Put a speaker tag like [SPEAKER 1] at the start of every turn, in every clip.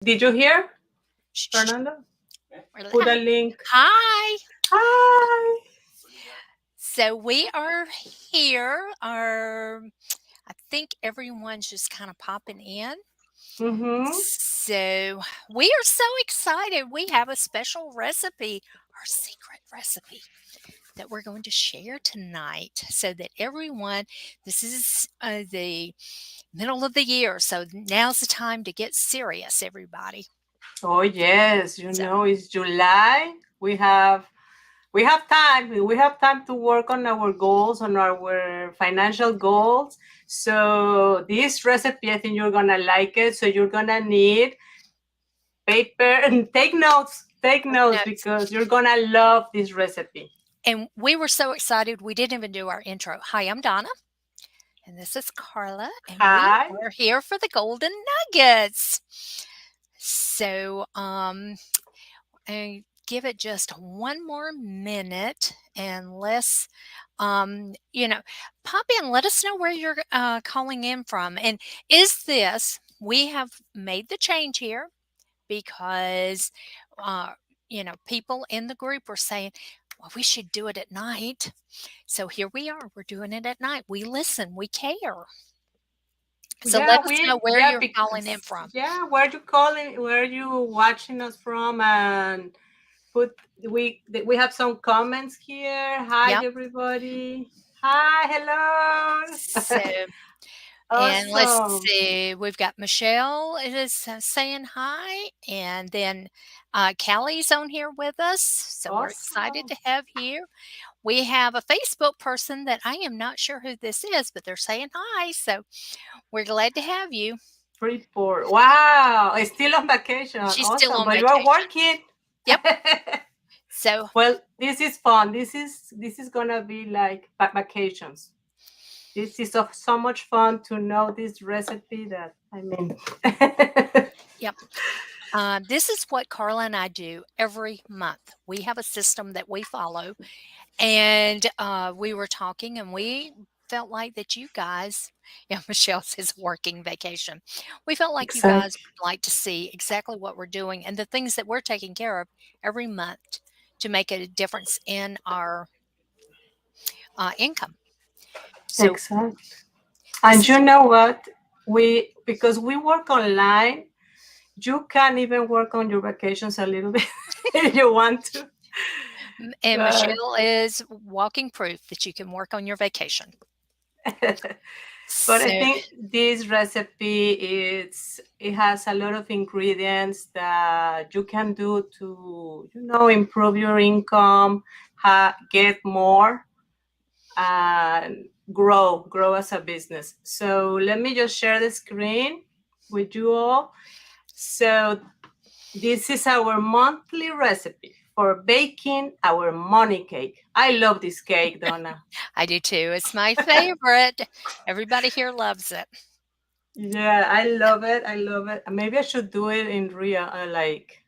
[SPEAKER 1] Did you hear,
[SPEAKER 2] Shh,
[SPEAKER 1] Fernando?
[SPEAKER 2] we're
[SPEAKER 1] Put a
[SPEAKER 2] live.
[SPEAKER 1] link.
[SPEAKER 2] Hi.
[SPEAKER 1] Hi.
[SPEAKER 2] So we are here. I think everyone's just kind of popping in.
[SPEAKER 1] Mm-hmm.
[SPEAKER 2] So we are so excited. We have a special recipe, our secret recipe that we're going to share tonight so that everyone, this is the middle of the year. So now's the time to get serious, everybody.
[SPEAKER 1] Oh yes,
[SPEAKER 2] So,
[SPEAKER 1] it's July. We have time. We have time to work on our goals, on our financial goals. So this recipe, I think you're gonna like it. So you're gonna need paper and take notes. Take
[SPEAKER 2] take
[SPEAKER 1] notes
[SPEAKER 2] notes.
[SPEAKER 1] because you're gonna love this recipe.
[SPEAKER 2] And we were so excited, we didn't even do our intro. Hi, I'm Donna, and this is Carla, and we
[SPEAKER 1] Hi.
[SPEAKER 2] are here for the Golden Nuggets. So, and give it just one more minute, and you know, pop in. Let us know where you're calling in from. And is this? We have made the change here because, uh, people in the group were saying, well, we should do it at night. So here we are. We're doing it at night. We listen, we care. So
[SPEAKER 1] Yeah,
[SPEAKER 2] let us know where you're calling in
[SPEAKER 1] because
[SPEAKER 2] from.
[SPEAKER 1] where you calling, where you watching us from, and put we have some comments here. Hi
[SPEAKER 2] Yep.
[SPEAKER 1] everybody. Hi,
[SPEAKER 2] So,
[SPEAKER 1] hello.
[SPEAKER 2] and let's
[SPEAKER 1] Awesome.
[SPEAKER 2] see, we've got Michelle is saying hi, and then Callie's on here with us. So we're excited
[SPEAKER 1] Awesome.
[SPEAKER 2] to have you. We have a Facebook person that I am not sure who this is, but they're saying hi. So we're glad to have you.
[SPEAKER 1] Freeport. Wow. It's still on vacation.
[SPEAKER 2] She's still
[SPEAKER 1] Awesome.
[SPEAKER 2] on
[SPEAKER 1] But you are
[SPEAKER 2] vacation.
[SPEAKER 1] working.
[SPEAKER 2] Yep. So,
[SPEAKER 1] Well, this is fun. This is gonna be like vacations. This is so much fun to know this recipe that I mean.
[SPEAKER 2] yep. This is what Carla and I do every month. We have a system that we follow, and we were talking, and we felt like that you guys, yeah, Michelle says working vacation. We felt like you guys
[SPEAKER 1] Exactly.
[SPEAKER 2] would like to see exactly what we're doing and the things that we're taking care of every month to make a difference in our income. So
[SPEAKER 1] Exactly.
[SPEAKER 2] this
[SPEAKER 1] And
[SPEAKER 2] is
[SPEAKER 1] you know what? Because we work online, you can even work on your vacations a little bit if you want to.
[SPEAKER 2] and
[SPEAKER 1] But
[SPEAKER 2] Michelle is walking proof that you can work on your vacation.
[SPEAKER 1] but I
[SPEAKER 2] So
[SPEAKER 1] think this recipe it has a lot of ingredients that you can do to improve your income, get more, and grow as a business. So let me just share the screen with you all. So this is our monthly recipe for baking our money cake. I love this cake, Donna.
[SPEAKER 2] I do too. It's my favorite. Everybody here loves it.
[SPEAKER 1] Yeah, I love it. I love it. Maybe I should do it in real, like,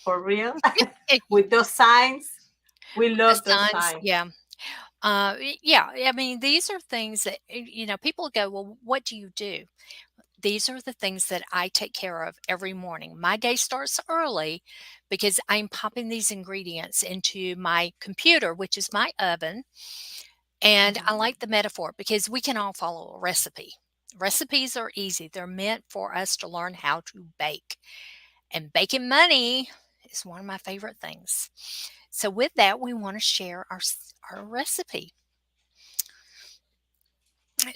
[SPEAKER 1] for real, with those signs. We
[SPEAKER 2] The
[SPEAKER 1] love those
[SPEAKER 2] signs,
[SPEAKER 1] signs.
[SPEAKER 2] yeah. Yeah, I mean, these are things that, people go, well, what do you do? These are the things that I take care of every morning. My day starts early because I'm popping these ingredients into my computer, which is my oven. And I
[SPEAKER 1] Mhm.
[SPEAKER 2] like the metaphor because we can all follow a recipe. Recipes are easy, they're meant for us to learn how to bake. And baking money is one of my favorite things. So, with that, we want to share our recipe.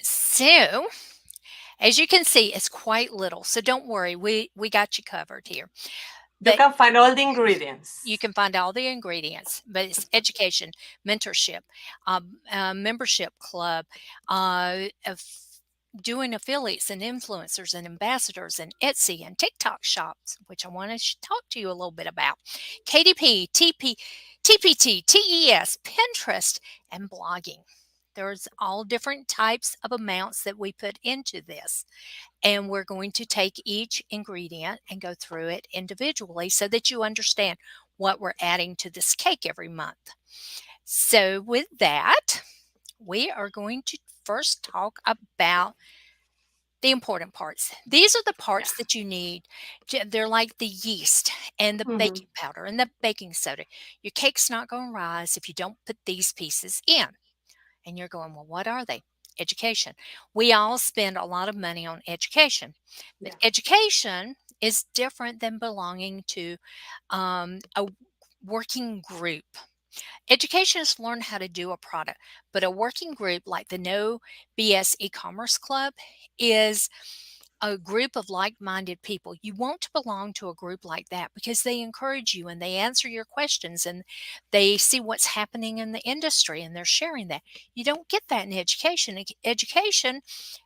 [SPEAKER 2] So, as you can see, it's quite little. So don't worry, we got you covered here.
[SPEAKER 1] You
[SPEAKER 2] But
[SPEAKER 1] can find all the
[SPEAKER 2] you
[SPEAKER 1] ingredients.
[SPEAKER 2] can find all the ingredients. But it's education, mentorship, membership club, of doing affiliates and influencers and ambassadors and Etsy and TikTok shops, which I want to talk to you a little bit about. KDP, TPT, TES, Pinterest, and blogging. There's all different types of amounts that we put into this. And we're going to take each ingredient and go through it individually so that you understand what we're adding to this cake every month. So, with that, we are going to first talk about The important parts. These are the
[SPEAKER 1] Yeah.
[SPEAKER 2] parts that you need. They're like the yeast and the
[SPEAKER 1] Hmm.
[SPEAKER 2] baking powder and the baking soda. Your cake's not going to rise if you don't put these pieces in. And you're going, well, what are they? Education. We all spend a lot of money on education, but
[SPEAKER 1] Yeah.
[SPEAKER 2] education is different than belonging to a working group. Education is learn how to do a product, but a working group like the No BS e-commerce club is a group of like-minded people. You want to belong to a group like that because they encourage you and they answer your questions and they see what's happening in the industry and they're sharing that. You don't get that in education. Education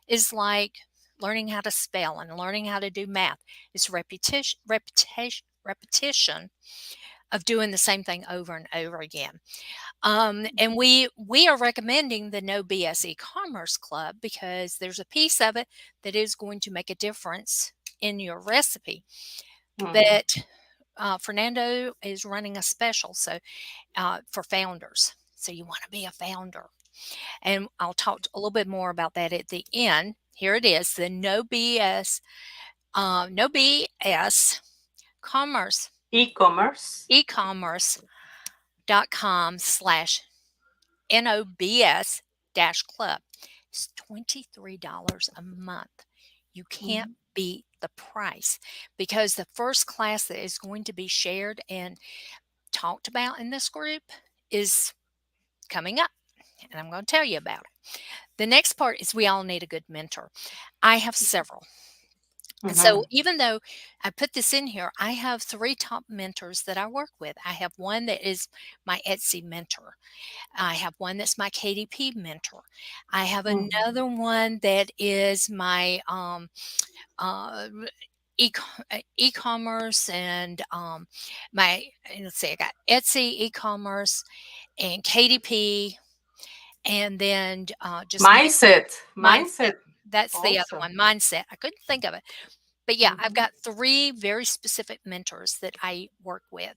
[SPEAKER 2] is like learning how to spell and learning how to do math. It's repetition of doing the same thing over and over again. And we are recommending the No BS e-commerce club because there's a piece of it that is going to make a difference in your recipe.
[SPEAKER 1] Hmm.
[SPEAKER 2] But Fernando is running a special for founders. So you want to be a founder. And I'll talk a little bit more about that at the end. Here it is, the No BS commerce
[SPEAKER 1] E-commerce.
[SPEAKER 2] ecommerce.com/NOBS club. It's $23 a month. You can't
[SPEAKER 1] Mhm.
[SPEAKER 2] beat the price because the first class that is going to be shared and talked about in this group is coming up, and I'm going to tell you about it. The next part is we all need a good mentor. I have several. And so
[SPEAKER 1] Mhm.
[SPEAKER 2] even though I put this in here, I have 3 top mentors that I work with. I have one that is my Etsy mentor. I have one that's my KDP mentor. I have
[SPEAKER 1] Mhm.
[SPEAKER 2] another one that is my uh, e-commerce and my let's see, I got Etsy e-commerce and KDP, and then just
[SPEAKER 1] Mindset.
[SPEAKER 2] mindset.
[SPEAKER 1] Mindset
[SPEAKER 2] That's the other
[SPEAKER 1] also.
[SPEAKER 2] one, mindset. I couldn't think of it, but yeah, I've
[SPEAKER 1] Mhm.
[SPEAKER 2] got 3 very specific mentors that I work with.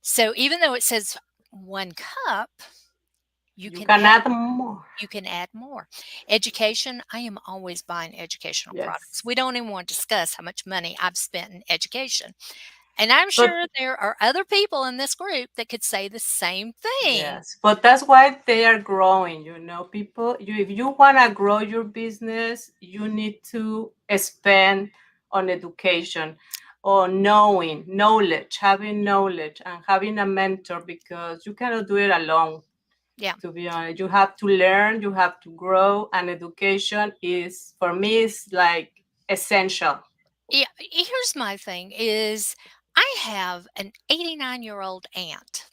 [SPEAKER 2] So even though it says 1 cup, you
[SPEAKER 1] You
[SPEAKER 2] can
[SPEAKER 1] can add more.
[SPEAKER 2] add more. Education, I am always buying educational products.
[SPEAKER 1] Yes.
[SPEAKER 2] We don't even want to discuss how much money I've spent in education. And I'm
[SPEAKER 1] But
[SPEAKER 2] sure there are other people in this group that could say the same thing.
[SPEAKER 1] yes, but that's why they are growing. People, if you want to grow your business, you need to spend on education or knowledge, having knowledge and having a mentor because you cannot do it alone.
[SPEAKER 2] Yeah.
[SPEAKER 1] To be honest, you have to learn, you have to grow, and education is, for me, is like essential.
[SPEAKER 2] Yeah, here's my thing is I have an 89-year-old aunt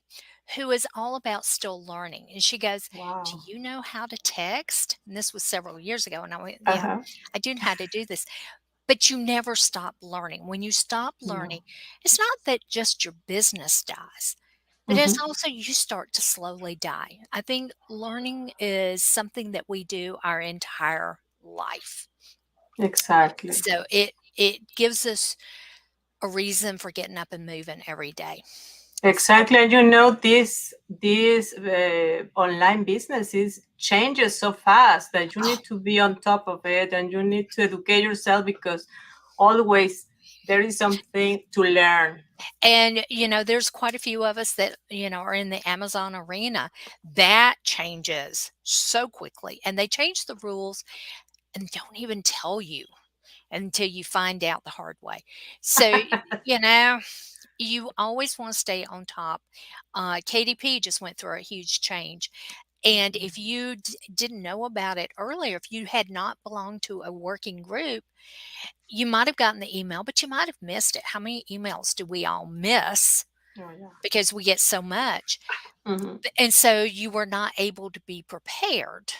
[SPEAKER 2] who is all about still learning. And she goes, "Do
[SPEAKER 1] Wow.
[SPEAKER 2] you know how to text?" And this was several years ago. And I went, "Yeah,
[SPEAKER 1] Uh-huh.
[SPEAKER 2] I do know how to do this." But you never stop learning. When you stop learning,
[SPEAKER 1] No.
[SPEAKER 2] it's not that just your business dies, but it's
[SPEAKER 1] Hmm.
[SPEAKER 2] also you start to slowly die. I think learning is something that we do our entire life.
[SPEAKER 1] Exactly.
[SPEAKER 2] So it gives us a reason for getting up and moving every day. So
[SPEAKER 1] Exactly. And this online business is changes so fast that you
[SPEAKER 2] oh,
[SPEAKER 1] need to be on top of it and you need to educate yourself because always there is something to learn.
[SPEAKER 2] and there's quite a few of us that, are in the Amazon arena. That changes so quickly and they change the rules and don't even tell you until you find out the hard way. So, you know, you always want to stay on top. KDP just went through a huge change. And if you didn't know about it earlier, if you had not belonged to a working group, you might have gotten the email, but you might have missed it. How many emails do we all miss
[SPEAKER 1] Oh, yeah.
[SPEAKER 2] because we get so much?
[SPEAKER 1] Hmm.
[SPEAKER 2] And so you were not able to be prepared.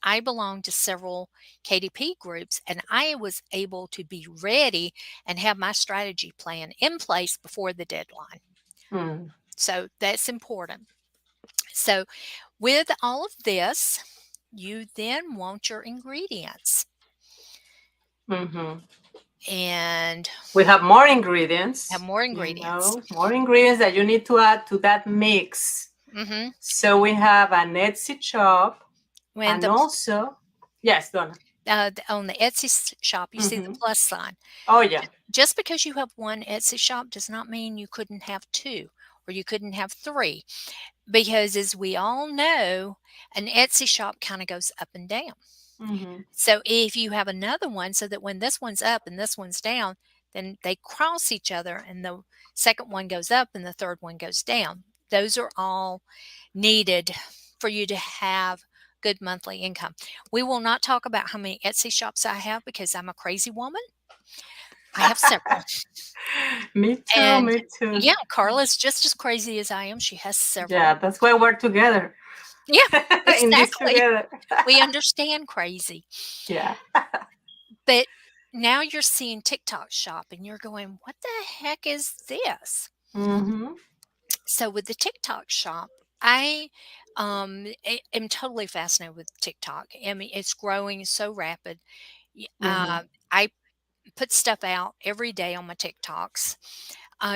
[SPEAKER 2] I belong to several KDP groups and I was able to be ready and have my strategy plan in place before the deadline.
[SPEAKER 1] Mm.
[SPEAKER 2] So that's important. So, with all of this, you then want your ingredients.
[SPEAKER 1] Hmm.
[SPEAKER 2] And
[SPEAKER 1] We have more
[SPEAKER 2] have
[SPEAKER 1] ingredients,
[SPEAKER 2] more ingredients.
[SPEAKER 1] more ingredients that you need to add to that mix.
[SPEAKER 2] Hmm.
[SPEAKER 1] So we have an Etsy shop
[SPEAKER 2] When
[SPEAKER 1] and
[SPEAKER 2] the
[SPEAKER 1] also, yes, Donna.
[SPEAKER 2] On the Etsy shop, you see the
[SPEAKER 1] Mm-hmm.
[SPEAKER 2] plus sign.
[SPEAKER 1] Oh yeah.
[SPEAKER 2] Just because you have one Etsy shop does not mean you couldn't have two or you couldn't have three, because as we all know, an Etsy shop kind of goes up and down.
[SPEAKER 1] Mm-hmm.
[SPEAKER 2] So if you have another one so that when this one's up and this one's down, then they cross each other and the second one goes up and the third one goes down. Those are all needed for you to have good monthly income. We will not talk about how many Etsy shops I have because I'm a crazy woman. I have several.
[SPEAKER 1] Me too.
[SPEAKER 2] And
[SPEAKER 1] Me too.
[SPEAKER 2] yeah, Carla's just as crazy as I am. She has
[SPEAKER 1] Yeah,
[SPEAKER 2] several.
[SPEAKER 1] that's why we're together
[SPEAKER 2] Yeah,
[SPEAKER 1] in this
[SPEAKER 2] exactly.
[SPEAKER 1] together.
[SPEAKER 2] We understand crazy.
[SPEAKER 1] Yeah.
[SPEAKER 2] But now you're seeing TikTok shop and you're going, what the heck is this?
[SPEAKER 1] Mm-hmm.
[SPEAKER 2] So with the TikTok shop, I am totally fascinated with TikTok. I mean, it's growing so rapid.
[SPEAKER 1] Mm-hmm.
[SPEAKER 2] I put stuff out every day on my TikToks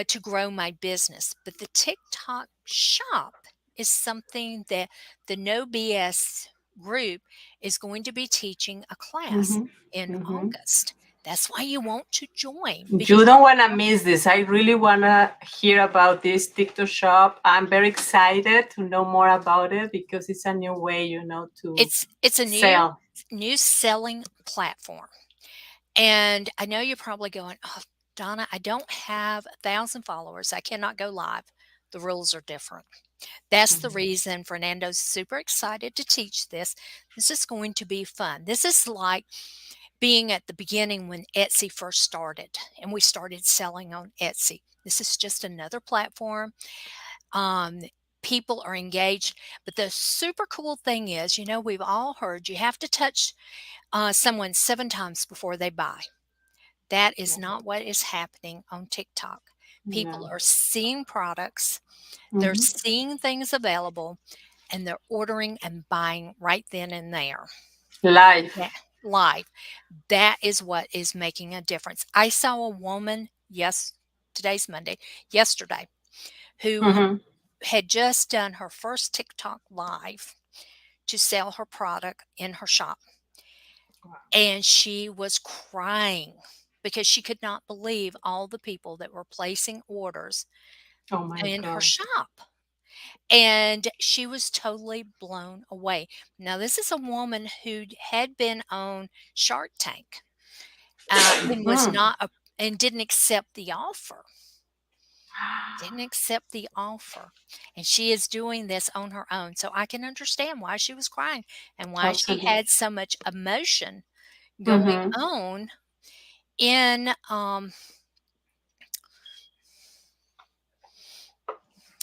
[SPEAKER 2] to grow my business. But the TikTok shop is something that the No BS group is going to be teaching a class
[SPEAKER 1] Mm-hmm.
[SPEAKER 2] in
[SPEAKER 1] Mm-hmm.
[SPEAKER 2] August. That's why you want to join
[SPEAKER 1] You
[SPEAKER 2] because
[SPEAKER 1] don't want to miss this. I really want to hear about this TikTok shop. I'm very excited to know more about it because it's a new way, to
[SPEAKER 2] it's a
[SPEAKER 1] sell.
[SPEAKER 2] new selling platform. And I know you're probably going, "Oh, Donna, I don't have 1,000 followers. I cannot go live." The rules are different. That's the
[SPEAKER 1] Mhm.
[SPEAKER 2] reason Fernando's super excited to teach this. This is going to be fun. This is like being at the beginning when Etsy first started and we started selling on Etsy. This is just another platform. Um, People are engaged. But the super cool thing is, we've all heard you have to touch someone 7 times before they buy. That is not what is happening on TikTok. People
[SPEAKER 1] No.
[SPEAKER 2] are seeing products, they're
[SPEAKER 1] Mhm.
[SPEAKER 2] seeing things available, and they're ordering and buying right then and there.
[SPEAKER 1] Live.
[SPEAKER 2] Yeah, live. That is what is making a difference. I saw a woman, yes, today's Monday, yesterday, who
[SPEAKER 1] Mhm.
[SPEAKER 2] had just done her first TikTok live to sell her product in her shop. And she was crying because she could not believe all the people that were placing orders
[SPEAKER 1] Oh my
[SPEAKER 2] in her
[SPEAKER 1] God.
[SPEAKER 2] shop. And she was totally blown away. Now, this is a woman who had been on Shark Tank and was
[SPEAKER 1] Mhm.
[SPEAKER 2] not a, and didn't accept the offer. Didn't accept the offer. And she is doing this on her own. So I can understand why she was crying and why she
[SPEAKER 1] Totally.
[SPEAKER 2] had so much emotion going
[SPEAKER 1] Mhm.
[SPEAKER 2] on in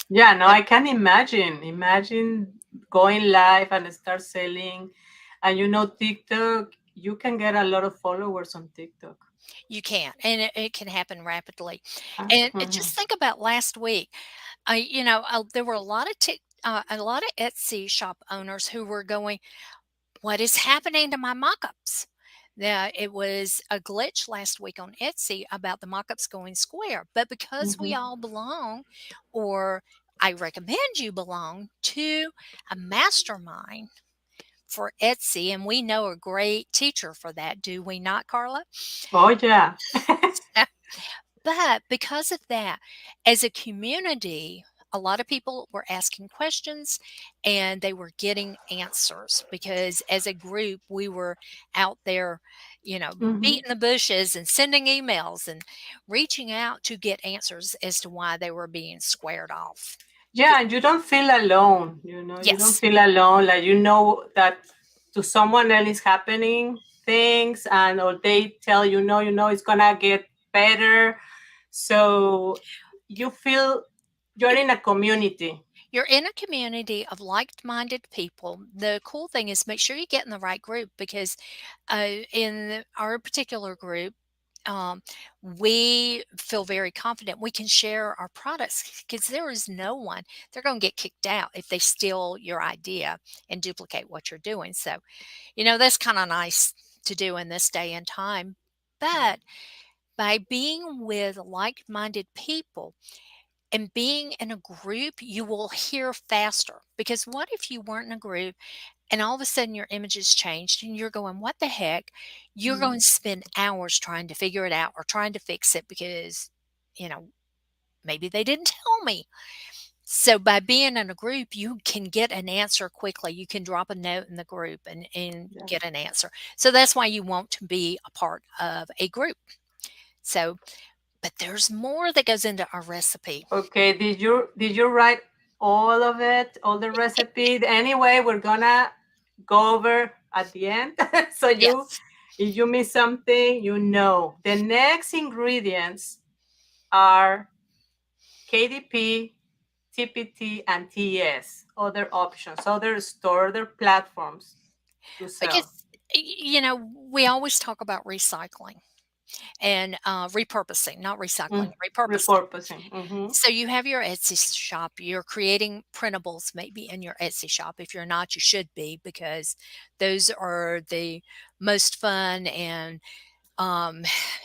[SPEAKER 1] Yeah, no, I can imagine. Imagine going live and start selling. And TikTok, you can get a lot of followers on TikTok.
[SPEAKER 2] You can, and it can happen rapidly. And
[SPEAKER 1] Mhm.
[SPEAKER 2] just think about last week. There were a lot of Etsy shop owners who were going, "What is happening to my mock-ups?" Now, it was a glitch last week on Etsy about the mock-ups going square, but because we
[SPEAKER 1] Mhm.
[SPEAKER 2] all belong, or I recommend you belong to a mastermind for Etsy, and we know a great teacher for that, do we not, Carla?
[SPEAKER 1] Oh yeah.
[SPEAKER 2] But because of that, as a community, a lot of people were asking questions and they were getting answers because as a group, we were out there,
[SPEAKER 1] Mhm.
[SPEAKER 2] beating the bushes and sending emails and reaching out to get answers as to why they were being squared off.
[SPEAKER 1] Yeah, and you don't feel alone, you don't
[SPEAKER 2] Yes,
[SPEAKER 1] feel alone. Like that to someone else is happening things, and or they tell it's gonna get better. So you feel you're
[SPEAKER 2] you
[SPEAKER 1] in a community.
[SPEAKER 2] you're in a community of like-minded people. The cool thing is make sure you get in the right group because in our particular group, um, we feel very confident we can share our products because there is no one they're going to get kicked out if they steal your idea and duplicate what you're doing. So that's kind of nice to do in this day and time. But by being with like-minded people and being in a group, you will hear faster, because what if you weren't in a group and all of a sudden your image has changed and you're going, "What the heck?" You're
[SPEAKER 1] Mm.
[SPEAKER 2] going to spend hours trying to figure it out or trying to fix it because, you know, maybe they didn't tell me. So by being in a group, you can get an answer quickly. You can drop a note in the group and
[SPEAKER 1] Yeah.
[SPEAKER 2] get an answer. So that's why you want to be a part of a group. So, but there's more that goes into our recipe.
[SPEAKER 1] Okay. Did you write all of it, all the recipe? Anyway, we're gonna go over at the end. So
[SPEAKER 2] Yes.
[SPEAKER 1] if you miss something, you know. The next ingredients are KDP, TPT, and TES. Other options, other store, other platforms to sell.
[SPEAKER 2] Because, we always talk about recycling and repurposing, not recycling,
[SPEAKER 1] Mm.
[SPEAKER 2] repurposing.
[SPEAKER 1] Repurposing. Mm-hmm.
[SPEAKER 2] So you have your Etsy shop, you're creating printables maybe in your Etsy shop. If you're not, you should be because those are the most fun and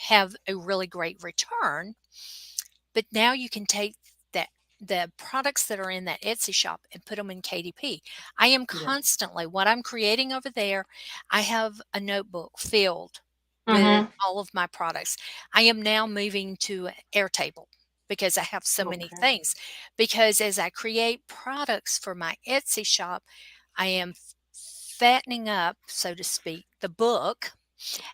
[SPEAKER 2] have a really great return. But now you can take that the products that are in that Etsy shop and put them in KDP. I am
[SPEAKER 1] Yeah.
[SPEAKER 2] constantly what I'm creating over there, I have a notebook filled with
[SPEAKER 1] Mm-hmm.
[SPEAKER 2] all of my products. I am now moving to Airtable because I have so many
[SPEAKER 1] Okay.
[SPEAKER 2] things. Because as I create products for my Etsy shop, I am fattening up, so to speak, the book,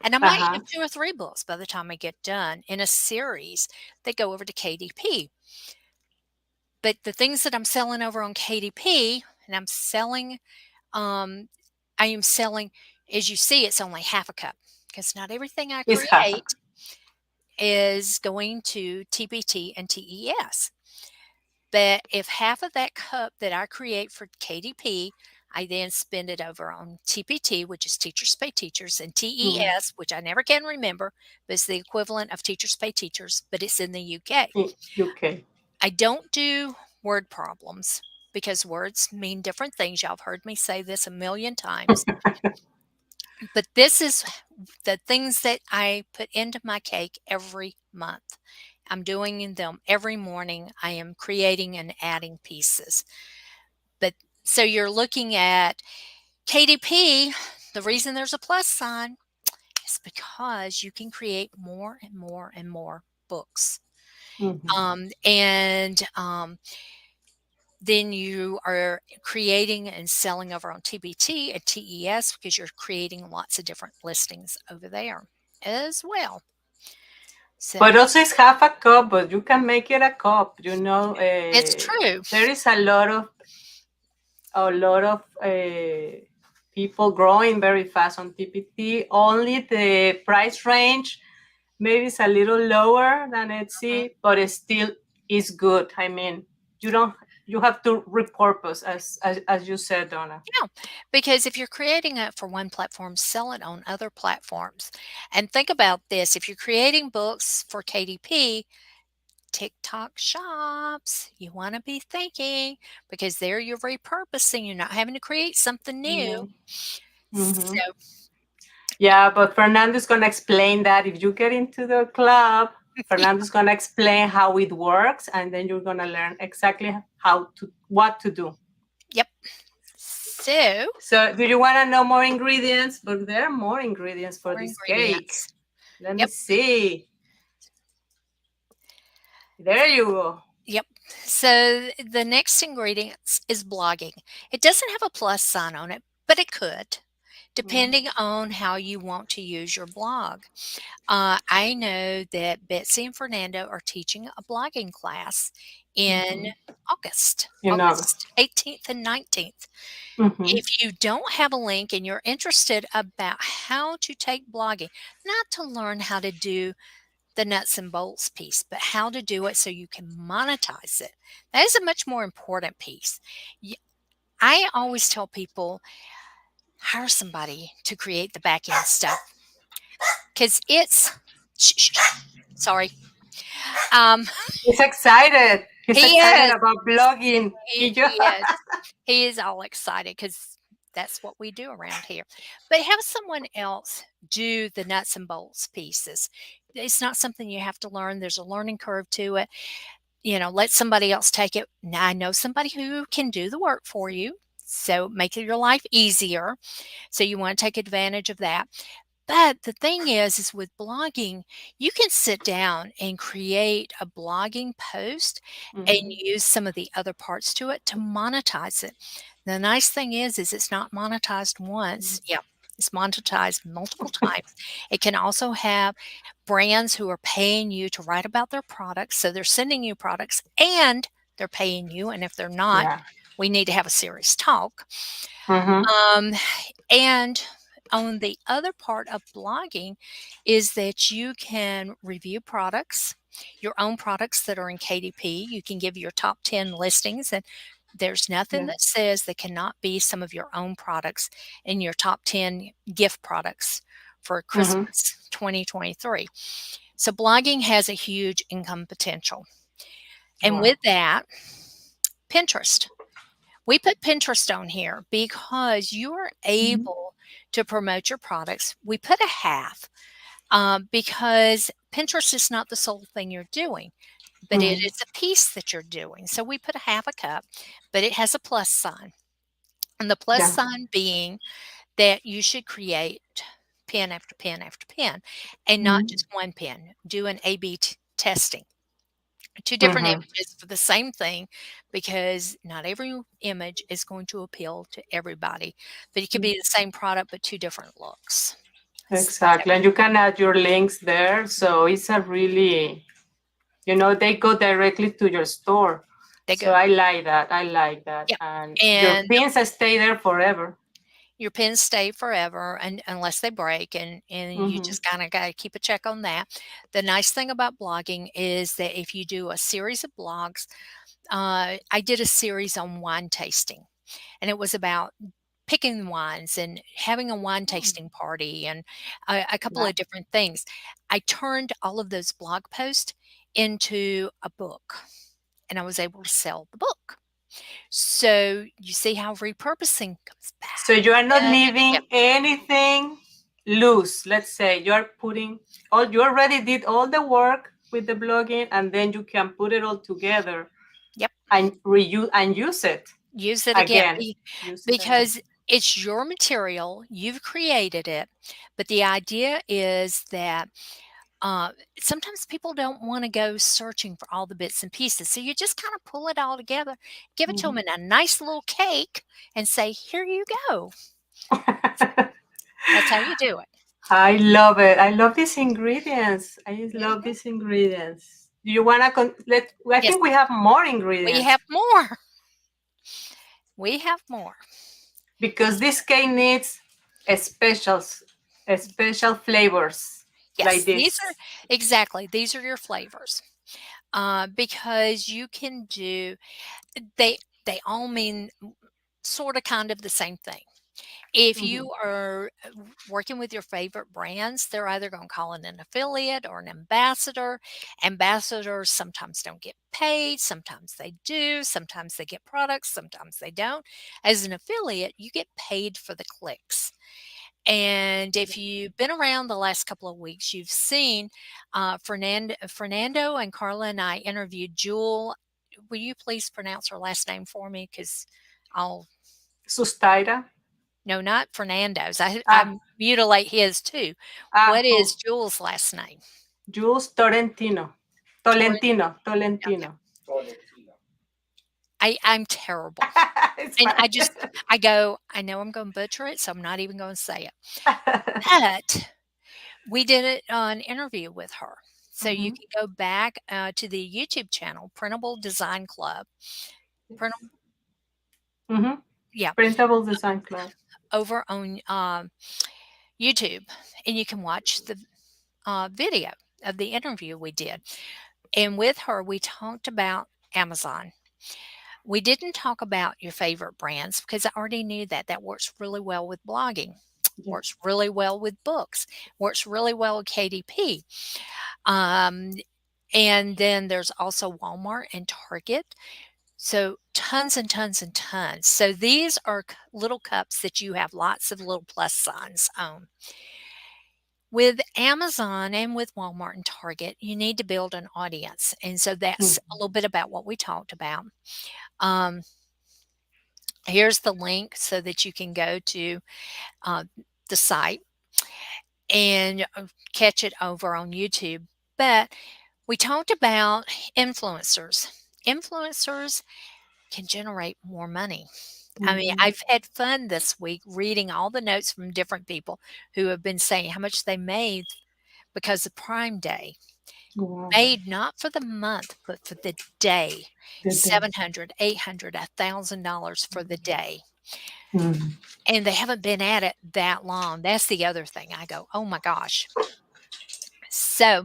[SPEAKER 2] and I might
[SPEAKER 1] Uh-huh.
[SPEAKER 2] have 2 or 3 books by the time I get done in a series that go over to KDP. But the things that I'm selling over on KDP and um, I am selling, as you see, it's only half a cup because not everything I
[SPEAKER 1] It's half a
[SPEAKER 2] create is going to TBT and TES. But if half of that cup that I create for KDP, I then spend it over on TPT, which is Teachers Pay Teachers, and
[SPEAKER 1] mm,
[SPEAKER 2] TES, which I never can remember, but it's the equivalent of Teachers Pay Teachers, but it's in the UK.
[SPEAKER 1] in UK.
[SPEAKER 2] I don't do word problems because words mean different things. Y'all have heard me say this a million times. But this is the things that I put into my cake every month. I'm doing them every morning. I am creating and adding pieces. But so you're looking at KDP. The reason there's a plus sign is because you can create more and more and more books.
[SPEAKER 1] Mhm.
[SPEAKER 2] Then you are creating and selling over on TBT and TES because you're creating lots of different listings over there as well. So
[SPEAKER 1] But also it's half a cup, but you can make it a cup.
[SPEAKER 2] it's true.
[SPEAKER 1] There is a lot of people growing very fast on TPT. Only the price range maybe is a little lower than
[SPEAKER 2] Mhm.
[SPEAKER 1] Etsy, but it still is good. I mean, you don't you have to repurpose as you said, Donna.
[SPEAKER 2] Yeah, because if you're creating it for one platform, sell it on other platforms. And think about this, if you're creating books for KDP, TikTok shops, you want to be thinking because there you're repurposing, you're not having to create something new.
[SPEAKER 1] Yeah.
[SPEAKER 2] So,
[SPEAKER 1] Hmm. Yeah, but Fernando's gonna explain that if you get into the club, Fernando's gonna explain how it works, and then you're gonna learn exactly what to do.
[SPEAKER 2] yep. So,
[SPEAKER 1] So, do you want to know more ingredients? But there are more ingredients for
[SPEAKER 2] more
[SPEAKER 1] this cake.
[SPEAKER 2] ingredients.
[SPEAKER 1] Let me
[SPEAKER 2] Yep.
[SPEAKER 1] see. There you go.
[SPEAKER 2] Yep. So the next ingredients is blogging. It doesn't have a plus sign on it, but it could,
[SPEAKER 1] Mm-hmm.
[SPEAKER 2] depending on how you want to use your blog. I know that Betsy and Fernando are teaching a blogging class in
[SPEAKER 1] Mm-hmm.
[SPEAKER 2] August,
[SPEAKER 1] In
[SPEAKER 2] August
[SPEAKER 1] August.
[SPEAKER 2] 18th and 19th.
[SPEAKER 1] Mm-hmm.
[SPEAKER 2] If you don't have a link and you're interested about how to take blogging, not to learn how to do the nuts and bolts piece, but how to do it so you can monetize it. That is a much more important piece. I always tell people hire somebody to create the back end stuff because it's, shh, shh, shh, sorry. Um,
[SPEAKER 1] He's excited. He's
[SPEAKER 2] he
[SPEAKER 1] excited
[SPEAKER 2] is.
[SPEAKER 1] about blogging.
[SPEAKER 2] He is. He is all excited because that's what we do around here. But have someone else do the nuts and bolts pieces. It's not something you have to learn. There's a learning curve to it. Let somebody else take it. Now I know somebody who can do the work for you. So make your life easier. So you want to take advantage of that. But the thing is with blogging, you can sit down and create a blogging post and
[SPEAKER 1] Mm-hmm.
[SPEAKER 2] use some of the other parts to it to monetize it. The nice thing is it's not monetized once. Yeah, it's monetized multiple times. It can also have brands who are paying you to write about their products. So they're sending you products and they're paying you. And if they're not,
[SPEAKER 1] Yeah.
[SPEAKER 2] we need to have a serious talk.
[SPEAKER 1] Mm-hmm.
[SPEAKER 2] Um, and on the other part of blogging is that you can review products, your own products that are in KDP. You can give your top 10 listings, and there's nothing
[SPEAKER 1] Yeah.
[SPEAKER 2] that says there cannot be some of your own products in your top 10 gift products for
[SPEAKER 1] Mm-hmm.
[SPEAKER 2] Christmas 2023. So blogging has a huge income potential. And
[SPEAKER 1] Wow.
[SPEAKER 2] with that, Pinterest. We put Pinterest on here because you are
[SPEAKER 1] Mm-hmm.
[SPEAKER 2] able to promote your products. We put a half because Pinterest is not the sole thing you're doing, but it
[SPEAKER 1] Mm-hmm.
[SPEAKER 2] is a piece that you're doing. So we put a half a cup, but it has a plus sign. And the plus
[SPEAKER 1] Yeah.
[SPEAKER 2] sign being that you should create pin after pin after pin and not
[SPEAKER 1] Mm-hmm.
[SPEAKER 2] just one pin. Do an A B testing. Two different
[SPEAKER 1] Mm-hmm.
[SPEAKER 2] images for the same thing because not every image is going to appeal to everybody, but it could be the same product but two different looks. So
[SPEAKER 1] Exactly. And you can add your links there. So it's a really, they go directly to your store.
[SPEAKER 2] they
[SPEAKER 1] So
[SPEAKER 2] go,
[SPEAKER 1] I like that. I like that.
[SPEAKER 2] yep.
[SPEAKER 1] And your
[SPEAKER 2] And
[SPEAKER 1] pins stay there forever.
[SPEAKER 2] your pins stay forever and unless they break and you
[SPEAKER 1] Mm-hmm.
[SPEAKER 2] just kind of got to keep a check on that. The nice thing about blogging is that if you do a series of blogs, I did a series on wine tasting and it was about picking wines and having a wine tasting party and a couple
[SPEAKER 1] Yeah.
[SPEAKER 2] of different things. I turned all of those blog posts into a book and I was able to sell the book. So you see how repurposing comes
[SPEAKER 1] So
[SPEAKER 2] back
[SPEAKER 1] you are not
[SPEAKER 2] again and again.
[SPEAKER 1] leaving anything loose. Let's say you are putting you already did all the work with the blogging, and then you can put it all together
[SPEAKER 2] Yep.
[SPEAKER 1] and reuse and use it
[SPEAKER 2] Use it again
[SPEAKER 1] again. Use it again.
[SPEAKER 2] because it's your material. You've created it. But the idea is that sometimes people don't want to go searching for all the bits and pieces. So you just kind of pull it all together, give it to them
[SPEAKER 1] Mhm.
[SPEAKER 2] in a nice little cake, and say, here you go. That's how you do it.
[SPEAKER 1] I love it. I love these ingredients. I just love
[SPEAKER 2] Mhm.
[SPEAKER 1] these ingredients. Do you wanna let? I
[SPEAKER 2] Yes,
[SPEAKER 1] think we have more
[SPEAKER 2] we
[SPEAKER 1] ingredients
[SPEAKER 2] have more. We have more.
[SPEAKER 1] because this cake needs a special flavors like
[SPEAKER 2] Yes, these are
[SPEAKER 1] this.
[SPEAKER 2] exactly, these are your flavors. Because you can do, they all mean sort of kind of the same thing. If
[SPEAKER 1] Mhm.
[SPEAKER 2] you are working with your favorite brands, they're either going to call it an affiliate or an ambassador. Ambassadors sometimes don't get paid, sometimes they do, sometimes they get products, sometimes they don't. As an affiliate, you get paid for the clicks. And if you've been around the last couple of weeks, you've seen Fernando and Carla and I interviewed Jewel. Will you please pronounce her last name for me? Because I'll
[SPEAKER 1] Sustaira.
[SPEAKER 2] no, not Fernando's. I
[SPEAKER 1] Ah,
[SPEAKER 2] mutilate his too. What is
[SPEAKER 1] who?
[SPEAKER 2] Jules' last name?
[SPEAKER 1] Jules Torrentino.
[SPEAKER 2] Torrent.
[SPEAKER 1] Tolentino.
[SPEAKER 2] Okay.
[SPEAKER 1] Tolentino.
[SPEAKER 2] I'm terrible.
[SPEAKER 1] It's
[SPEAKER 2] And
[SPEAKER 1] fine.
[SPEAKER 2] I go, I know I'm going to butcher it, so I'm not even going to say it. But we did an interview with her. So you
[SPEAKER 1] Hmm.
[SPEAKER 2] can go back to the YouTube channel, Printable Design Club. Printable,
[SPEAKER 1] Hmm.
[SPEAKER 2] yeah,
[SPEAKER 1] Printable Design Club.
[SPEAKER 2] over on YouTube, and you can watch the video of the interview we did. And with her, we talked about Amazon. We didn't talk about your favorite brands because I already knew that. That works really well with blogging, works
[SPEAKER 1] Yes.
[SPEAKER 2] really well with books, works really well with KDP. Um, and then there's also Walmart and Target. So tons and tons and tons. So these are little cups that you have lots of little plus signs on. With Amazon and with Walmart and Target, you need to build an audience. And so that's a
[SPEAKER 1] Mhm.
[SPEAKER 2] little bit about what we talked about. Um, Here's the link so that you can go to uh, the site and catch it over on YouTube. But we talked about influencers. Influencers can generate more money. I mean,
[SPEAKER 1] Mhm.
[SPEAKER 2] I've had fun this week reading all the notes from different people who have been saying how much they made because of Prime Day.
[SPEAKER 1] Wow.
[SPEAKER 2] Made not for the month, but for the day.
[SPEAKER 1] The day.
[SPEAKER 2] 700, 800, $1,000 for the day.
[SPEAKER 1] Mhm.
[SPEAKER 2] And they haven't been at it that long. That's the other thing. I go, "Oh my gosh." So,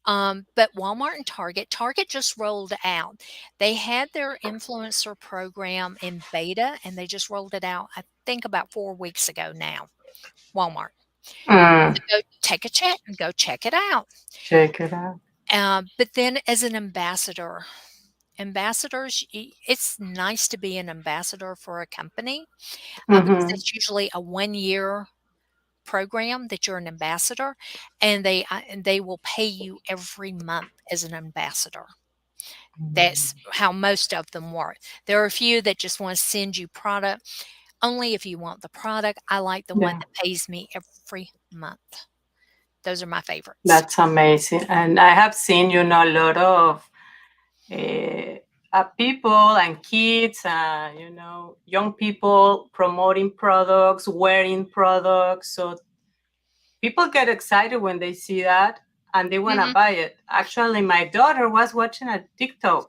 [SPEAKER 2] but Walmart and Target just rolled out. They had their influencer program in beta, and they just rolled it out, I think about 4 weeks ago now, Walmart.
[SPEAKER 1] Mm.
[SPEAKER 2] So go take a check and go check it out.
[SPEAKER 1] Check it out.
[SPEAKER 2] But then as an ambassador, it's nice to be an ambassador for a company, because
[SPEAKER 1] Mm-hmm.
[SPEAKER 2] that's usually a 1-year program that you're an ambassador, and they will pay you every month as an ambassador. That's how most of them work. There are a few that just wanna send you product only if you want the product. I like the one
[SPEAKER 1] Yeah,
[SPEAKER 2] that pays me every month. Those are my favorites.
[SPEAKER 1] that's amazing. And I have seen, a lot of uh, people and kids, young people promoting products, wearing products. So people get excited when they see that and they want to
[SPEAKER 2] Mhm.
[SPEAKER 1] buy it. Actually, my daughter was watching a TikTok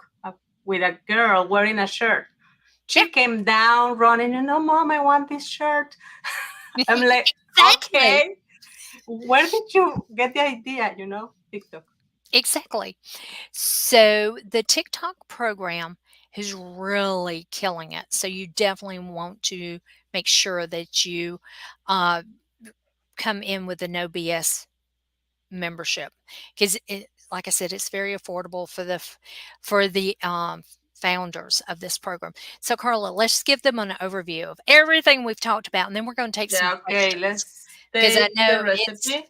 [SPEAKER 1] with a girl wearing a shirt.
[SPEAKER 2] Yeah,
[SPEAKER 1] She came down running, Mom, I want this shirt. I'm like,
[SPEAKER 2] exactly,
[SPEAKER 1] okay, where did you get the idea? TikTok.
[SPEAKER 2] exactly. So, the TikTok program is really killing it, so you definitely want to make sure that you, uh, come in with a no BS membership, 'cause like I said, it's very affordable for the, founders of this program. So, Carla, let's give them an overview of everything we've talked about, and then we're gonna take some
[SPEAKER 1] Yeah, okay,
[SPEAKER 2] questions
[SPEAKER 1] let's
[SPEAKER 2] because I
[SPEAKER 1] take the
[SPEAKER 2] know it's
[SPEAKER 1] recipe.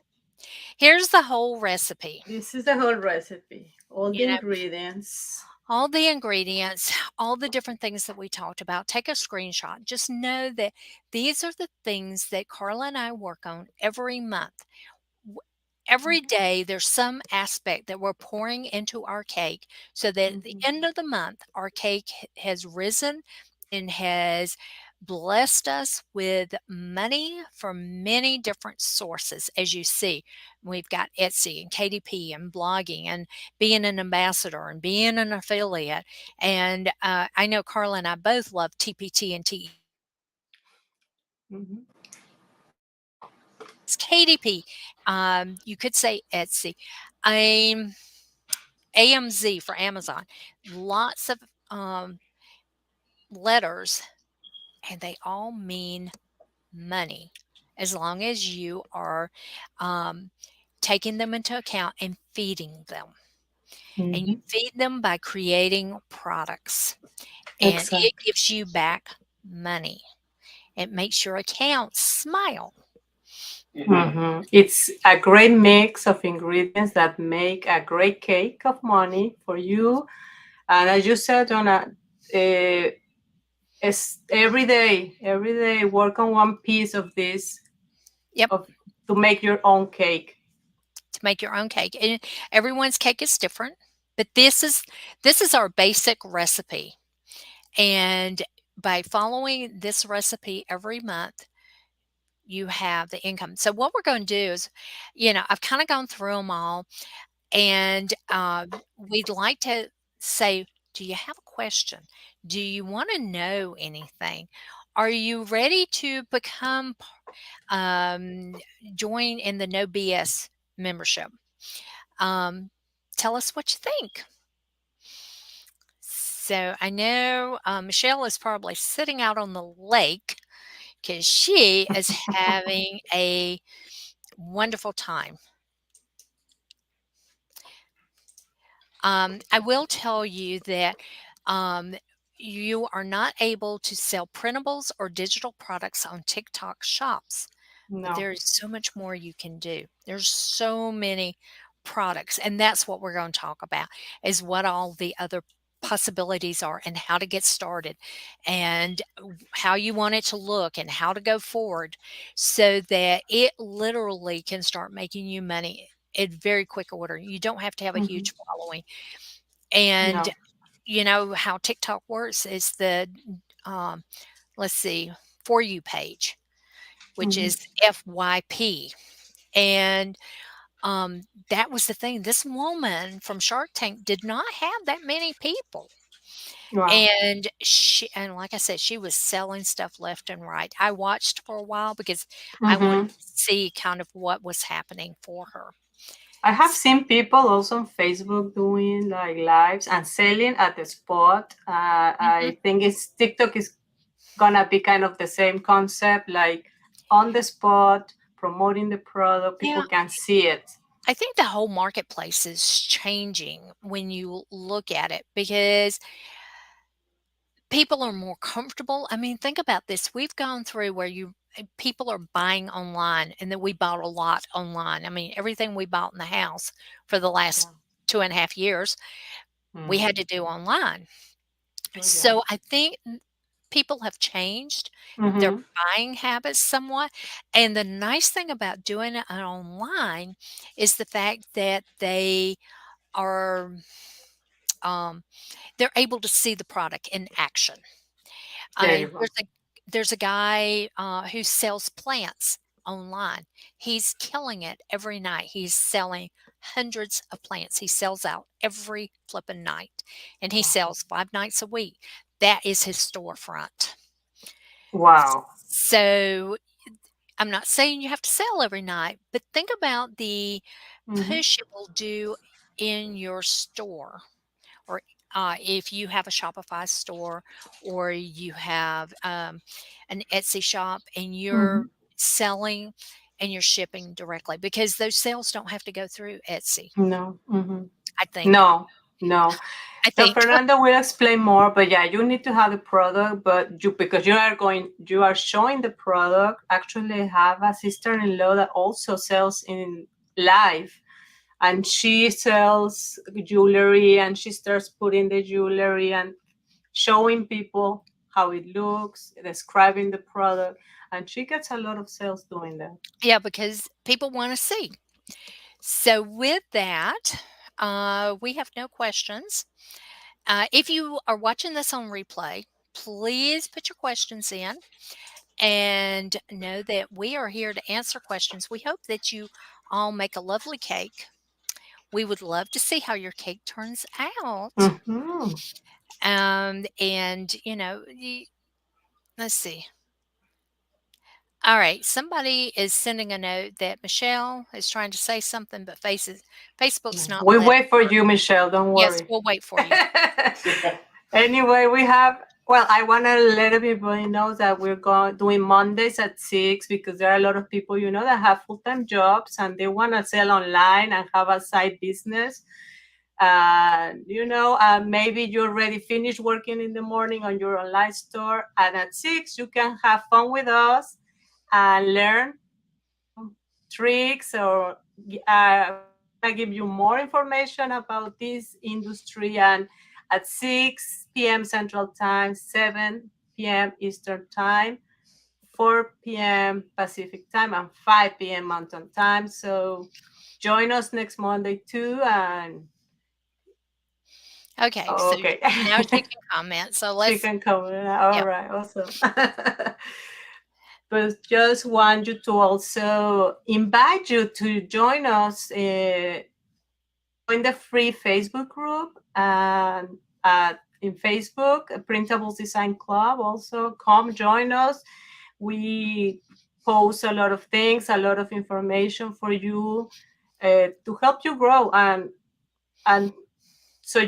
[SPEAKER 2] here's the whole recipe.
[SPEAKER 1] This is the whole recipe, all the
[SPEAKER 2] You know,
[SPEAKER 1] ingredients.
[SPEAKER 2] all the ingredients, all the different things that we talked about. Take a screenshot. Just know that these are the things that Carla and I work on every month. W- Every
[SPEAKER 1] Mhm,
[SPEAKER 2] day, there's some aspect that we're pouring into our cake so that at the
[SPEAKER 1] mhm,
[SPEAKER 2] end of the month, our cake has risen and has blessed us with money from many different sources. As you see, we've got Etsy and KDP and blogging and being an ambassador and being an affiliate. And I know Carla and I both love TPT and
[SPEAKER 1] mhm,
[SPEAKER 2] it's KDP. You could say Etsy. I'm AMZ for Amazon. Lots of letters, and they all mean money as long as you are um, taking them into account and feeding them. And you
[SPEAKER 1] mhm.
[SPEAKER 2] feed them by creating products, and it
[SPEAKER 1] Exactly.
[SPEAKER 2] gives you back money. It makes your account smile.
[SPEAKER 1] It's a great mix of ingredients that make a great cake of money for you. And as you said, Donna, it's every day work on one piece of this
[SPEAKER 2] Yep,
[SPEAKER 1] of to make your own cake.
[SPEAKER 2] to make your own cake. And everyone's cake is different, but this is our basic recipe. And by following this recipe every month, you have the income. So what we're going to do is, I've kind of gone through them all, and we'd like to say, do you have a question? Do you want to know anything? Are you ready to um, join in the No BS membership? Um, Tell us what you think. So I know Michelle is probably sitting out on the lake because she is having a wonderful time. I will tell you that um, you are not able to sell printables or digital products on TikTok shops, but
[SPEAKER 1] No.
[SPEAKER 2] there is so much more you can do. There's so many products, and that's what we're going to talk about is what all the other possibilities are and how to get started and how you want it to look and how to go forward so that it literally can start making you money in very quick order. You don't have to have a
[SPEAKER 1] Hmm.
[SPEAKER 2] huge following. And
[SPEAKER 1] No.
[SPEAKER 2] you know how TikTok works is the um, let's see, For You page, which
[SPEAKER 1] Hmm.
[SPEAKER 2] is FYP. And um, that was the thing. This woman from Shark Tank did not have that many people.
[SPEAKER 1] Wow.
[SPEAKER 2] And she, and like I said, she was selling stuff left and right. I watched for a while because I wanted
[SPEAKER 1] Hmm.
[SPEAKER 2] to see kind of what was happening for her.
[SPEAKER 1] I have seen people also on Facebook doing like lives and selling at the spot.
[SPEAKER 2] Mhm.
[SPEAKER 1] I think it's TikTok is gonna be kind of the same concept, like on the spot, promoting the product. People
[SPEAKER 2] Yeah,
[SPEAKER 1] can see it.
[SPEAKER 2] I think the whole marketplace is changing when you look at it because people are more comfortable. I mean, think about this. We've gone through where people are buying online and that we bought a lot online. I mean, everything we bought in the house for the
[SPEAKER 1] Yeah.
[SPEAKER 2] last 2.5 years, we
[SPEAKER 1] Mm.
[SPEAKER 2] had to do online.
[SPEAKER 1] Oh yeah.
[SPEAKER 2] So I think people have changed their
[SPEAKER 1] Mm-hmm.
[SPEAKER 2] buying habits somewhat. And the nice thing about doing it online is the fact that are um, they're able to see the product in action.
[SPEAKER 1] There
[SPEAKER 2] I
[SPEAKER 1] you go.
[SPEAKER 2] there's a guy, who sells plants online. He's killing it every night. He's selling hundreds of plants. He sells out every flipping night, and he
[SPEAKER 1] Wow.
[SPEAKER 2] sells 5 nights a week. That is his storefront.
[SPEAKER 1] Wow.
[SPEAKER 2] So, I'm not saying you have to sell every night, but think about the
[SPEAKER 1] Mm-hmm.
[SPEAKER 2] push it will do in your store. Or if you have a Shopify store or you have an Etsy shop and
[SPEAKER 1] Mm-hmm.
[SPEAKER 2] you're selling and you're shipping directly because those sales don't have to go through Etsy.
[SPEAKER 1] No. Mm-hmm.
[SPEAKER 2] I think.
[SPEAKER 1] No. No.
[SPEAKER 2] I
[SPEAKER 1] So
[SPEAKER 2] think.
[SPEAKER 1] Fernando will explain more, but yeah, you need to have the product, but you because you are showing the product. Actually, I have a sister-in-law that also sells in live, and she sells jewelry, and she starts putting the jewelry and showing people how it looks, describing the product, and she gets a lot of sales doing that.
[SPEAKER 2] Yeah, because people want to see. So with that, we have no questions. If you are watching this on replay, please put your questions in and know that we are here to answer questions. We hope that you all make a lovely cake. We would love to see how your cake turns out.
[SPEAKER 1] Hmm.
[SPEAKER 2] And, let's see. All right, somebody is sending a note that Michelle is trying to say something, but Facebook's not
[SPEAKER 1] We
[SPEAKER 2] letting
[SPEAKER 1] wait for
[SPEAKER 2] her.
[SPEAKER 1] you, Michelle. Don't
[SPEAKER 2] Yes,
[SPEAKER 1] worry.
[SPEAKER 2] we'll wait for you.
[SPEAKER 1] Anyway, we have. Well, I want to let everybody know that we're going doing Mondays at 6 because there are a lot of people, that have full-time jobs and they want to sell online and have a side business. Maybe you already finished working in the morning on your online store, and at 6 you can have fun with us and learn tricks, or we're going to give you more information about this industry. And at 6 p.m. Central Time, 7 p.m. Eastern Time, 4 p.m. Pacific Time, and 5 p.m. Mountain Time. So join us next Monday too. And
[SPEAKER 2] Okay, so
[SPEAKER 1] okay.
[SPEAKER 2] now she can comment. So
[SPEAKER 1] She
[SPEAKER 2] let's,
[SPEAKER 1] can come. All
[SPEAKER 2] yep.
[SPEAKER 1] right, awesome. But just want you to also invite you to join us, join the free Facebook group, and in Facebook, Printables Design Club. Also, come join us. We post a lot of things, a lot of information for you, to help you grow, and so uh,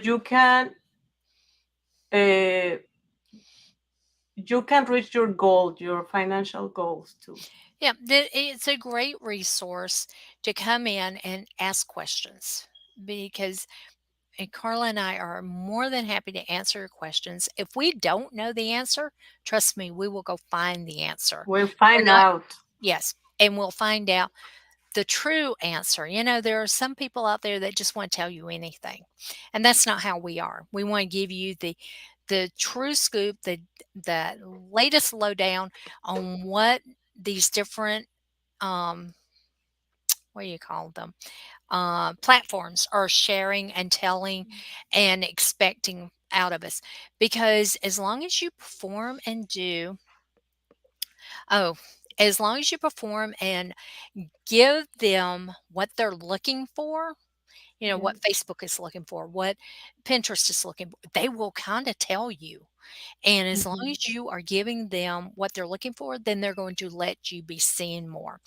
[SPEAKER 1] you can reach your goal, your financial goals too.
[SPEAKER 2] Yeah, it's a great resource to come in and ask questions because Carla and I are more than happy to answer your questions. If we don't know the answer, trust me, we will go find the answer.
[SPEAKER 1] We'll
[SPEAKER 2] We're
[SPEAKER 1] find
[SPEAKER 2] not,
[SPEAKER 1] out.
[SPEAKER 2] yes, and we'll find out the true answer. There are some people out there that just want to tell you anything, and that's not how we are. We want to give you the true scoop, the latest lowdown on what these different what do you call them, platforms are sharing and telling and expecting out of us. Because as long as you perform and do, oh, as long as you perform and give them what they're looking for,
[SPEAKER 1] Yeah.
[SPEAKER 2] what Facebook is looking for, what Pinterest is looking for, they will kind of tell you. And as long
[SPEAKER 1] Mhm.
[SPEAKER 2] as you are giving them what they're looking for, then they're going to let you be seen more.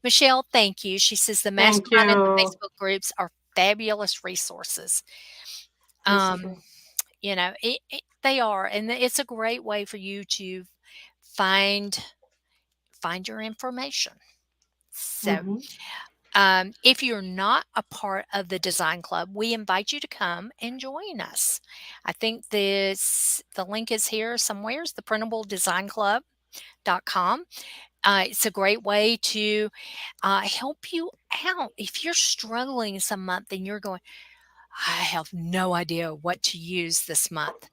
[SPEAKER 2] Michelle, thank you. She says the
[SPEAKER 1] Thank
[SPEAKER 2] mastermind and the
[SPEAKER 1] you.
[SPEAKER 2] Facebook groups are fabulous resources.
[SPEAKER 1] It's
[SPEAKER 2] Um,
[SPEAKER 1] true.
[SPEAKER 2] they are, and it's a great way for you to find find your information. So,
[SPEAKER 1] Hmm.
[SPEAKER 2] if you're not a part of the design club, we invite you to come and join us. I think the link is here somewhere. It's the printabledesignclub.com. It's a great way to help you out. If you're struggling some month and you're going, I have no idea what to use this month,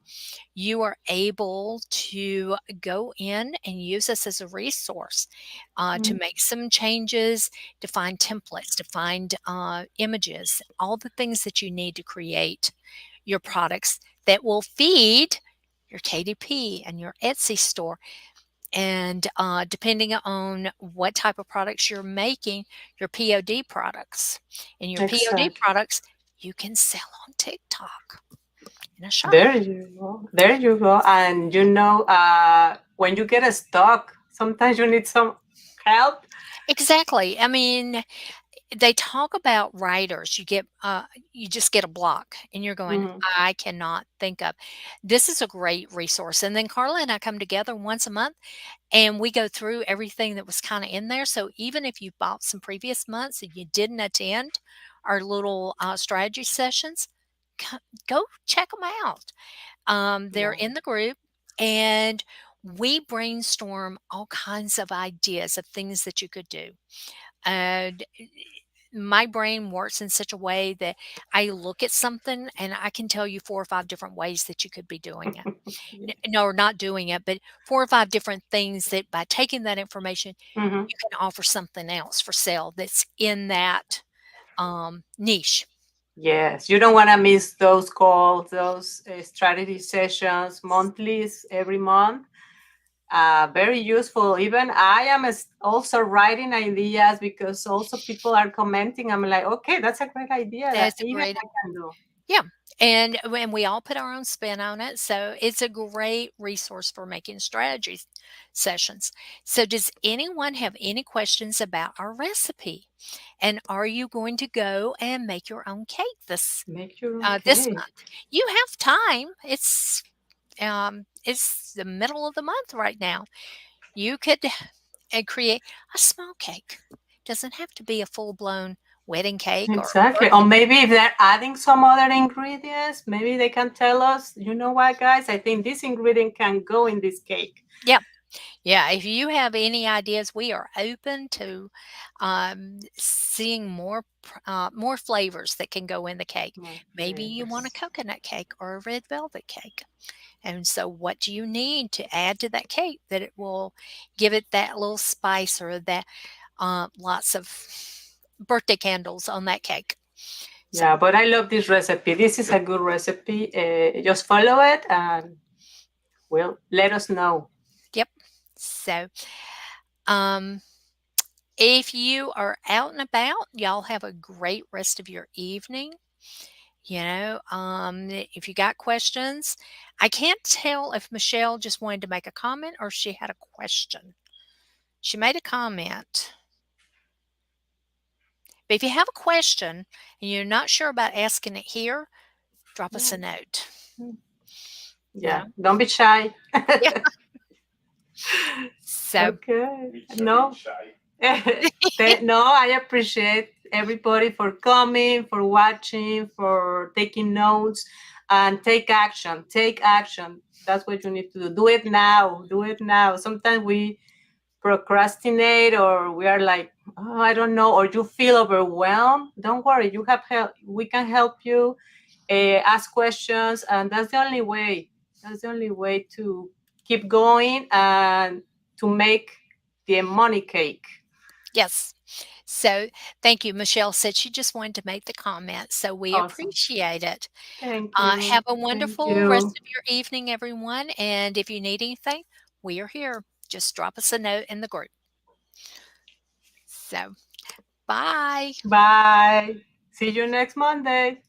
[SPEAKER 2] you are able to go in and use this as a resource to make some changes, to find templates, to find images, all the things that you need to create your products that will feed your KDP and your Etsy store. And depending on what type of products you're making, your POD products. And your POD
[SPEAKER 1] Exactly.
[SPEAKER 2] products you can sell on TikTok in a shop.
[SPEAKER 1] There you go. There you go. And when you get stuck, sometimes you need some help.
[SPEAKER 2] Exactly. I mean, they talk about writers. You just get a block and you're going,
[SPEAKER 1] Hmm.
[SPEAKER 2] I cannot think of. This is a great resource. And then Carla and I come together once a month and we go through everything that was kind of in there. So even if you bought some previous months and you didn't attend our little strategy sessions, co- go check them out. They're
[SPEAKER 1] Yeah.
[SPEAKER 2] in the group, and we brainstorm all kinds of ideas of things that you could do. And my brain works in such a way that I look at something and I can tell you 4 or 5 different ways that you could be doing it.
[SPEAKER 1] Yeah.
[SPEAKER 2] No, not doing it, but 4 or 5 different things that by taking that information,
[SPEAKER 1] Hmm.
[SPEAKER 2] you can offer something else for sale that's in that niche.
[SPEAKER 1] Yes, you don't want to miss those calls, those strategy sessions, monthlies every month. Very useful. Even I am also writing ideas because also people are commenting. I'm like, okay, that's a great idea that
[SPEAKER 2] That's a
[SPEAKER 1] even
[SPEAKER 2] great
[SPEAKER 1] I can do.
[SPEAKER 2] Yeah, and when we all put our own spin on it, so it's a great resource for making strategy sessions. So does anyone have any questions about our recipe? And are you going to go and make your own cake
[SPEAKER 1] Make your own
[SPEAKER 2] this
[SPEAKER 1] cake.
[SPEAKER 2] month? You have time. It's the middle of the month right now. You could create a small cake. Doesn't have to be a full blown wedding cake or
[SPEAKER 1] Exactly. Or
[SPEAKER 2] birthday.
[SPEAKER 1] maybe if they're adding some other ingredients, maybe they can tell us, you know what, guys, I think this ingredient can go in this cake.
[SPEAKER 2] Yeah, yeah, if you have any ideas, we are open to seeing more flavors that can go in the cake.
[SPEAKER 1] More
[SPEAKER 2] Maybe you want a
[SPEAKER 1] flavors.
[SPEAKER 2] coconut cake or a red velvet cake. And so, what do you need to add to that cake that it will give it that little spice or that lots of birthday candles on that cake? So,
[SPEAKER 1] Yeah, but I love this recipe. This is a good recipe. Just follow it and well, let us know.
[SPEAKER 2] yep. So, um, if you are out and about, y'all have a great rest of your evening. If you got questions, I can't tell if Michelle just wanted to make a comment or she had a question. She made a comment. But if you have a question and you're not sure about asking it here, drop us a note. You
[SPEAKER 1] Yeah,
[SPEAKER 2] know?
[SPEAKER 1] don't be shy.
[SPEAKER 2] Yeah. So,
[SPEAKER 1] Okay. No. No, I appreciate everybody for coming, for watching, for taking notes, and take action. Take action. That's what you need to do. Do it now. Do it now. Sometimes we procrastinate, or we are like, oh, I don't know, or you feel overwhelmed, don't worry, you have help. We can help you. Ask questions, and that's the only way. That's the only way to keep going and to make the money cake.
[SPEAKER 2] Yes. So thank you. Michelle said she just wanted to make the comment. So we
[SPEAKER 1] Awesome.
[SPEAKER 2] appreciate it.
[SPEAKER 1] Thank you.
[SPEAKER 2] Have a
[SPEAKER 1] Thank
[SPEAKER 2] wonderful rest
[SPEAKER 1] you.
[SPEAKER 2] of your evening, everyone. And if you need anything, we are here. Just drop us a note in the group. So bye.
[SPEAKER 1] Bye. See you next Monday.